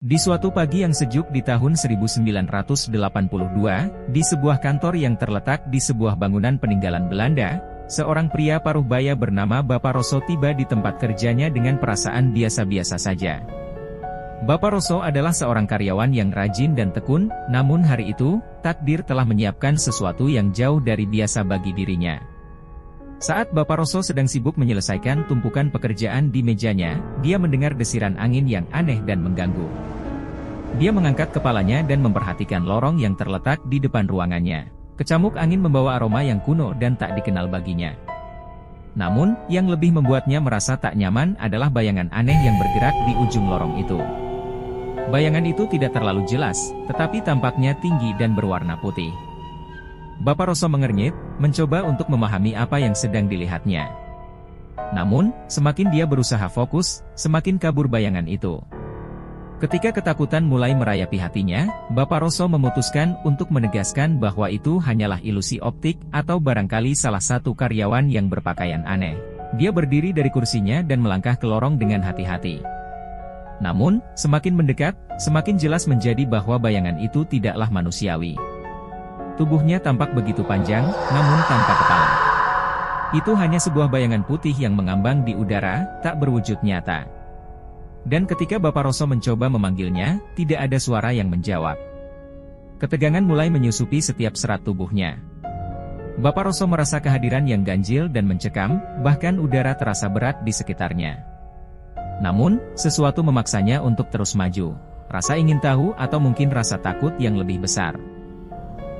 Di suatu pagi yang sejuk di tahun 1982, di sebuah kantor yang terletak di sebuah bangunan peninggalan Belanda, seorang pria paruh baya bernama Bapak Rosso tiba di tempat kerjanya dengan perasaan biasa-biasa saja. Bapak Rosso adalah seorang karyawan yang rajin dan tekun, namun hari itu, takdir telah menyiapkan sesuatu yang jauh dari biasa bagi dirinya. Saat Bapak Rosso sedang sibuk menyelesaikan tumpukan pekerjaan di mejanya, dia mendengar desiran angin yang aneh dan mengganggu. Dia mengangkat kepalanya dan memperhatikan lorong yang terletak di depan ruangannya. Kecamuk angin membawa aroma yang kuno dan tak dikenal baginya. Namun, yang lebih membuatnya merasa tak nyaman adalah bayangan aneh yang bergerak di ujung lorong itu. Bayangan itu tidak terlalu jelas, tetapi tampaknya tinggi dan berwarna putih. Bapak Rosso mengernyit, mencoba untuk memahami apa yang sedang dilihatnya. Namun, semakin dia berusaha fokus, semakin kabur bayangan itu. Ketika ketakutan mulai merayapi hatinya, Bapak Rosso memutuskan untuk menegaskan bahwa itu hanyalah ilusi optik atau barangkali salah satu karyawan yang berpakaian aneh. Dia berdiri dari kursinya dan melangkah ke lorong dengan hati-hati. Namun, semakin mendekat, semakin jelas menjadi bahwa bayangan itu tidaklah manusiawi. Tubuhnya tampak begitu panjang, namun tanpa kepala. Itu hanya sebuah bayangan putih yang mengambang di udara, tak berwujud nyata. Dan ketika Bapak Rosso mencoba memanggilnya, tidak ada suara yang menjawab. Ketegangan mulai menyusupi setiap serat tubuhnya. Bapak Rosso merasa kehadiran yang ganjil dan mencekam, bahkan udara terasa berat di sekitarnya. Namun, sesuatu memaksanya untuk terus maju. Rasa ingin tahu atau mungkin rasa takut yang lebih besar.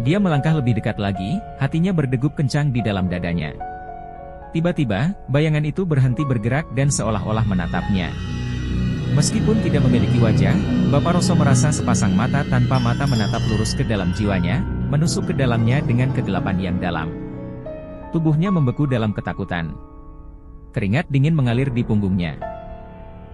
Dia melangkah lebih dekat lagi, hatinya berdegup kencang di dalam dadanya. Tiba-tiba, bayangan itu berhenti bergerak dan seolah-olah menatapnya. Meskipun tidak memiliki wajah, Bapak Rosso merasa sepasang mata tanpa mata menatap lurus ke dalam jiwanya, menusuk ke dalamnya dengan kegelapan yang dalam. Tubuhnya membeku dalam ketakutan. Keringat dingin mengalir di punggungnya.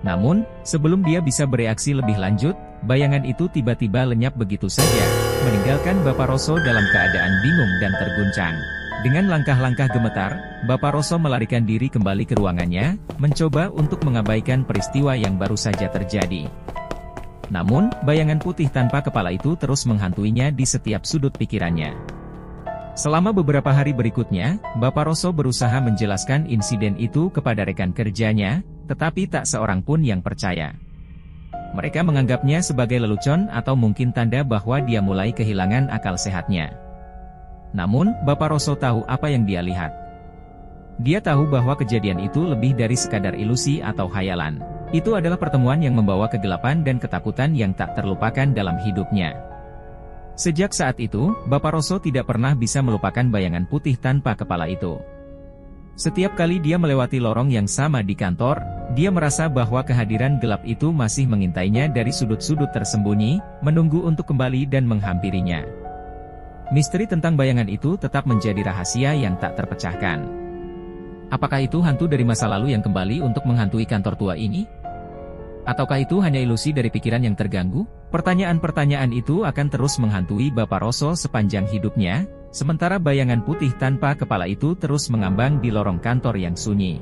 Namun, sebelum dia bisa bereaksi lebih lanjut, bayangan itu tiba-tiba lenyap begitu saja, meninggalkan Bapak Rosso dalam keadaan bingung dan terguncang. Dengan langkah-langkah gemetar, Bapak Rosso melarikan diri kembali ke ruangannya, mencoba untuk mengabaikan peristiwa yang baru saja terjadi. Namun, bayangan putih tanpa kepala itu terus menghantuinya di setiap sudut pikirannya. Selama beberapa hari berikutnya, Bapak Rosso berusaha menjelaskan insiden itu kepada rekan kerjanya, tetapi tak seorang pun yang percaya. Mereka menganggapnya sebagai lelucon atau mungkin tanda bahwa dia mulai kehilangan akal sehatnya. Namun, Bapak Rosso tahu apa yang dia lihat. Dia tahu bahwa kejadian itu lebih dari sekadar ilusi atau khayalan. Itu adalah pertemuan yang membawa kegelapan dan ketakutan yang tak terlupakan dalam hidupnya. Sejak saat itu, Bapak Rosso tidak pernah bisa melupakan bayangan putih tanpa kepala itu. Setiap kali dia melewati lorong yang sama di kantor, dia merasa bahwa kehadiran gelap itu masih mengintainya dari sudut-sudut tersembunyi, menunggu untuk kembali dan menghampirinya. Misteri tentang bayangan itu tetap menjadi rahasia yang tak terpecahkan. Apakah itu hantu dari masa lalu yang kembali untuk menghantui kantor tua ini? Ataukah itu hanya ilusi dari pikiran yang terganggu? Pertanyaan-pertanyaan itu akan terus menghantui Bapak Rosso sepanjang hidupnya, sementara bayangan putih tanpa kepala itu terus mengambang di lorong kantor yang sunyi.